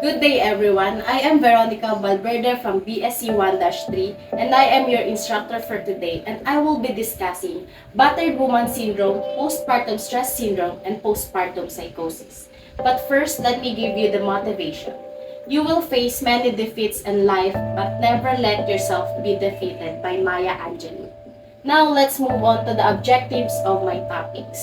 Good day everyone. I am Veronica Valverde from BSc 1-3 and I am your instructor for today and I will be discussing battered woman syndrome, postpartum stress syndrome, and postpartum psychosis. But first, let me give you the motivation. You will face many defeats in life but never let yourself be defeated by Maya Angelou. Now let's move on to the objectives of my topics.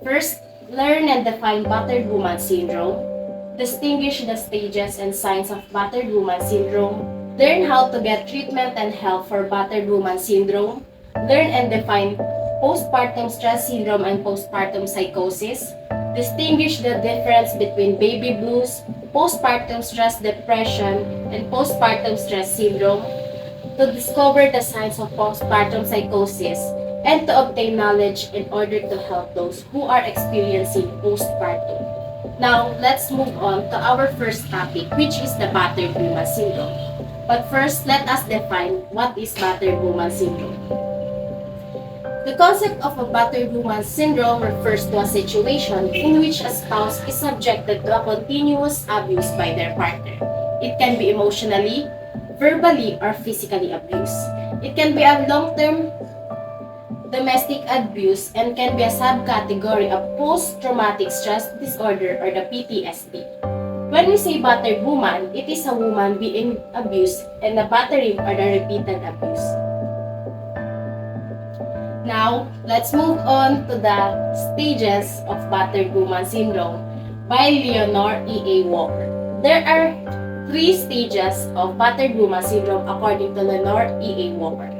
First, learn and define battered woman syndrome. Distinguish the stages and signs of battered woman syndrome. Learn how to get treatment and help for battered woman syndrome. Learn and define postpartum stress syndrome and postpartum psychosis. Distinguish the difference between baby blues, postpartum stress depression, and postpartum stress syndrome. To discover the signs of postpartum psychosis and to obtain knowledge in order to help those who are experiencing postpartum. Now, let's move on to our first topic, which is the battered woman syndrome. But first, let us define what is battered woman syndrome. The concept of a battered woman syndrome refers to a situation in which a spouse is subjected to a continuous abuse by their partner. It can be emotionally, verbally, or physically abused. It can be a long-term domestic abuse and can be a subcategory of post-traumatic stress disorder or the PTSD. When we say battered woman, it is a woman being abused and the battering or the repeated abuse. Now, let's move on to the stages of battered woman syndrome by Leonore E.A. Walker. There are 3 stages of battered woman syndrome according to Leonore E.A. Walker.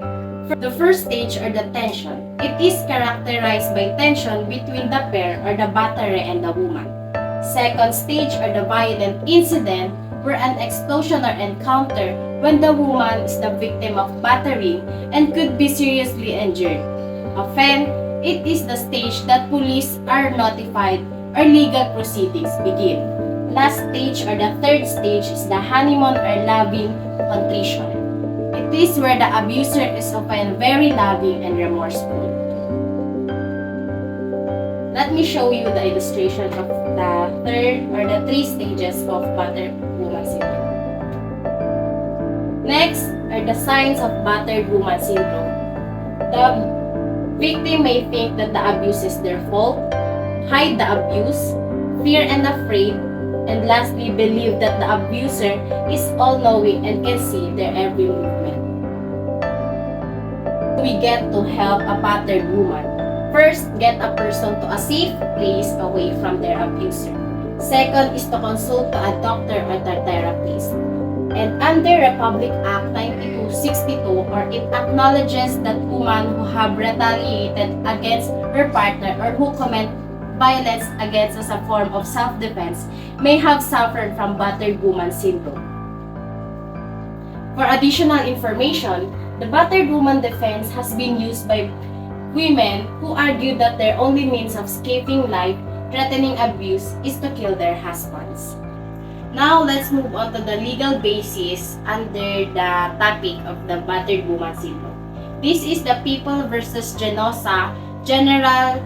The first stage are the tension. It is characterized by tension between the pair or the batterer and the woman. Second stage are the violent incident where an explosion or encounter when the woman is the victim of battering and could be seriously injured. Often, it is the stage that police are notified or legal proceedings begin. Last stage or the third stage is the honeymoon or loving contrition. It is where the abuser is often very loving and remorseful. Let me show you the illustration of the third or the 3 stages of battered woman syndrome. Next are the signs of battered woman syndrome. The victim may think that the abuse is their fault, hide the abuse, fear and afraid, and lastly believe that the abuser is all-knowing and can see their every movement. We get to help a battered woman. First, get a person to a safe place away from their abuser. Second is to consult to a doctor or a therapist. And under Republic Act 9262, or it acknowledges that women who have retaliated against her partner or who commit violence against as a form of self-defense may have suffered from battered woman syndrome. For additional information, the battered woman defense has been used by women who argue that their only means of escaping life-threatening abuse is to kill their husbands. Now, let's move on to the legal basis under the topic of the battered woman syndrome. This is the People versus Genosa General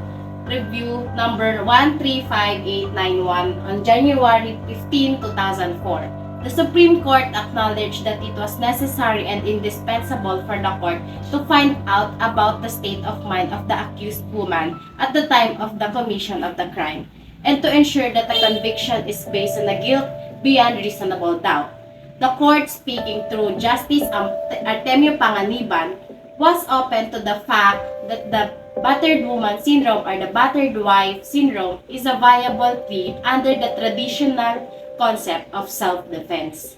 Review number 135891 on January 15, 2004. The Supreme Court acknowledged that it was necessary and indispensable for the court to find out about the state of mind of the accused woman at the time of the commission of the crime, and to ensure that the conviction is based on a guilt beyond reasonable doubt. The court, speaking through Justice Artemio Panganiban, was open to the fact that the battered woman syndrome or the battered wife syndrome is a viable plea under the traditional concept of self-defense.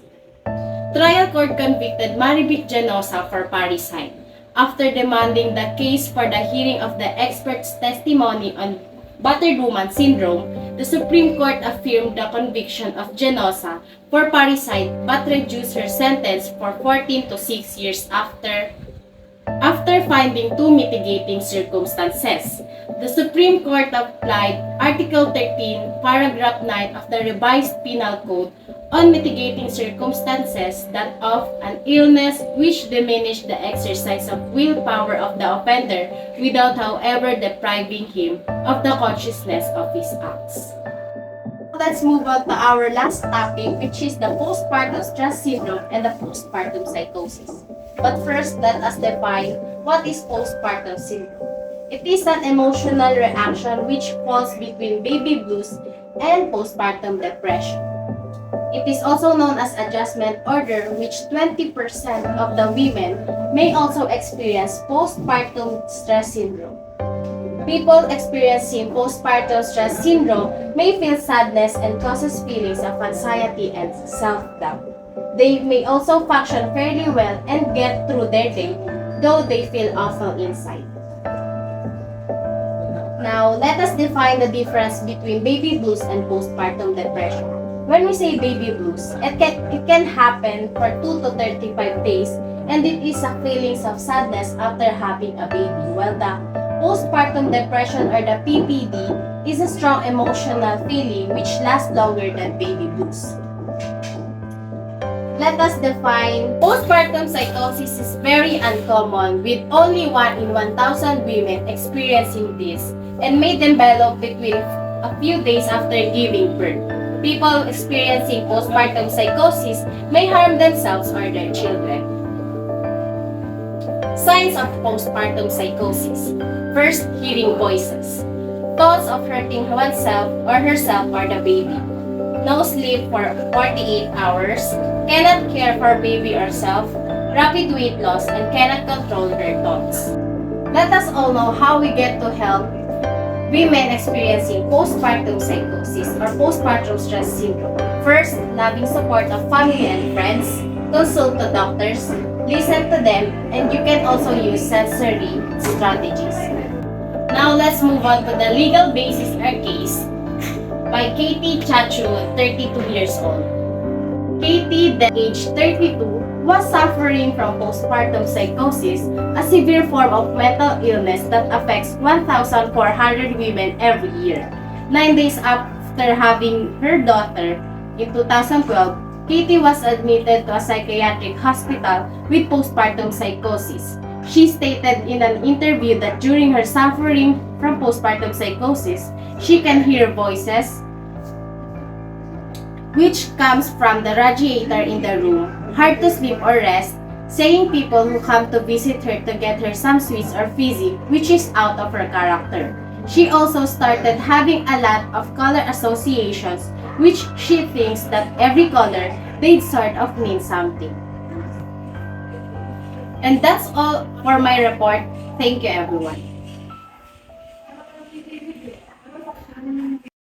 Trial court convicted Maribit Genosa for parricide. After demanding the case for the hearing of the expert's testimony on battered woman syndrome, the Supreme Court affirmed the conviction of Genosa for parricide but reduced her sentence for 14 to 6 years after finding 2 mitigating circumstances. The Supreme Court applied Article 13, Paragraph 9 of the Revised Penal Code on mitigating circumstances that of an illness which diminished the exercise of willpower of the offender without however depriving him of the consciousness of his acts. let's move on to our last topic, which is the postpartum stress syndrome and the postpartum psychosis. But first, let us define what is postpartum syndrome. It is an emotional reaction which falls between baby blues and postpartum depression. It is also known as adjustment order, which 20% of the women may also experience postpartum stress syndrome. People experiencing postpartum stress syndrome may feel sadness and causes feelings of anxiety and self-doubt. They may also function fairly well and get through their day, though they feel awful inside. Now, let us define the difference between baby blues and postpartum depression. When we say baby blues, it can happen for 2 to 35 days, and it is a feelings of sadness after having a baby, while the postpartum depression or the PPD is a strong emotional feeling which lasts longer than baby blues. Let us define postpartum psychosis is very uncommon, with only 1 in 1,000 women experiencing this, and may develop between a few days after giving birth. People experiencing postpartum psychosis may harm themselves or their children. Signs of postpartum psychosis. First, hearing voices. Thoughts of hurting oneself or herself or the baby. No sleep for 48 hours. Cannot care for baby or self. Rapid weight loss and cannot control her thoughts. Let us all know how we get to help women experiencing postpartum psychosis or postpartum stress syndrome. First, loving support of family and friends. Consult the doctors. Listen to them, and you can also use sensory strategies. Now let's move on to the legal basis or case by Katie Chachu, 32 years old. Katie, the age 32, was suffering from postpartum psychosis, a severe form of mental illness that affects 1,400 women every year. 9 days after having her daughter, in 2012, Katie was admitted to a psychiatric hospital with postpartum psychosis. She stated in an interview that during her suffering from postpartum psychosis, she can hear voices, which comes from the radiator in the room, hard to sleep or rest, saying people who come to visit her to get her some sweets or fizzy, which is out of her character. She also started having a lot of color associations, which she thinks that every color they sort of means something. And that's all for my report. Thank you, everyone.